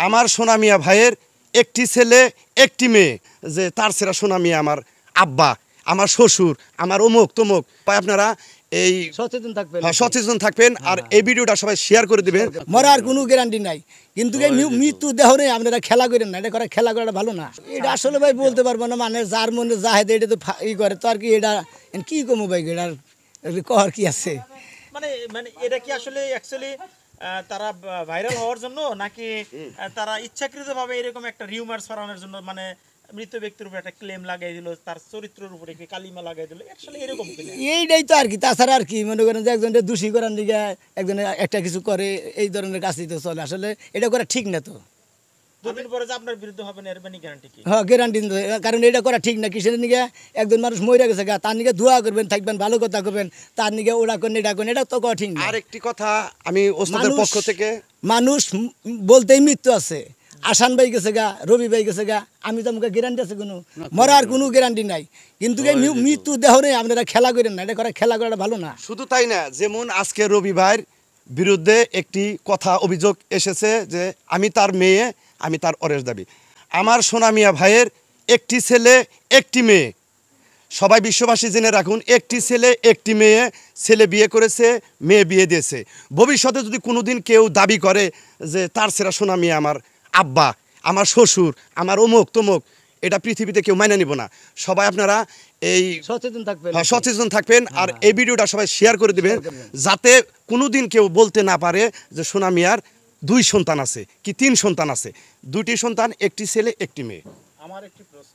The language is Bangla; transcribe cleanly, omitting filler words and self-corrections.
আমার সোনা মিয়া ভাইয়ের একটি ছেলে একটি মেয়ে, যে তার ছেড়া সোনা মিয়া আমার আব্বা, আমার শ্বশুর, আমার অমুক তমুক। আপনারা এই সচেতন থাকবেন আর এই ভিডিওটা সবাই শেয়ার করে দিবেন। মরার কোনো গ্যারান্টি নাই, কিন্তু এই মৃত্যু দেহ নেই, আপনারা খেলা করেন না, এটা করে খেলা করাটা ভালো না। এটা আসলে ভাই বলতে পারবো না, মানে যার মনে যাহেদ এটা তো ই করে, তো আর কি এটা কি কমো ভাই, এটার কর কি আছে? মানে মানে এটা কি আসলে অ্যাকচুয়ালি তারা ভাইরাল হওয়ার জন্য, নাকি তারা ইচ্ছাকৃতভাবে এরকম একটা রিউমার ছড়ানোর জন্য, মানে মৃত ব্যক্তির উপর একটা ক্লেম লাগাই দিল, তার চরিত্রের উপরে কি কালিমা লাগাই দিল, আসলে এরকম কিনা? এইটাই তো আর কি, তাছাড়া আর কি মনে করেন যে একজনের দোষী করার দিকে একজনের একটা কিছু করে, এই ধরনের কাজই তো চলে। আসলে এটা করা ঠিক না। তো দুদিন পরে যে আপনার বিরুদ্ধে হবে না, এর মানে গ্যারান্টি কি? হ্যাঁ, গ্যারান্টি, কারণ এটা করা ঠিক না। কিসের নিকে একজন মানুষ মরে গেছে গা, তার নিকে দোয়া করবেন, থাকবেন, ভালো কথা করবেন, তার নিকে ওরা করেন এটা করেন, এটা তো করা ঠিক না। আর একটি কথা আমি ওস্তাদের পক্ষ থেকে, মানুষ বলতেই মৃত্যু আছে। আসান ভাই গেছে গা, রবি ভাই গেছে গা, আমি তো আমাকে গ্যারান্টি আছে কোনো? মরার কোনো গ্যারান্টি নাই, কিন্তু এই মৃত্যু দেহ নেই, আপনারা খেলা করেন না, এটা করে খেলা করাটা ভালো না। শুধু তাই না, যেমন আজকে রবি ভাইয়ের বিরুদ্ধে একটি কথা অভিযোগ এসেছে যে আমি তার মেয়ে, আমি তার অরেস দাবি। আমার সোনা মিয়া ভাইয়ের একটি ছেলে একটি মেয়ে, সবাই বিশ্ববাসী জেনে রাখুন, একটি ছেলে একটি মেয়ে, ছেলে বিয়ে করেছে, মেয়ে বিয়ে দিয়েছে। ভবিষ্যতে যদি কোনোদিন কেউ দাবি করে যে তার ছেড়া সোনা মিয়া আমার আব্বা, আমার শ্বশুর, আমার অমুক তমুক, এটা পৃথিবীতে কেউ মাইনে নিব না। সবাই আপনারা এই সচেতন থাকবেন আর এই ভিডিওটা সবাই শেয়ার করে দিবেন, যাতে কোনোদিন কেউ বলতে না পারে যে সোনা মিয়ার 2 সন্তান আছে কি 3 সন্তান আছে। 2টি সন্তান, একটি ছেলে একটি মেয়ে। আমার একটি প্রশ্ন।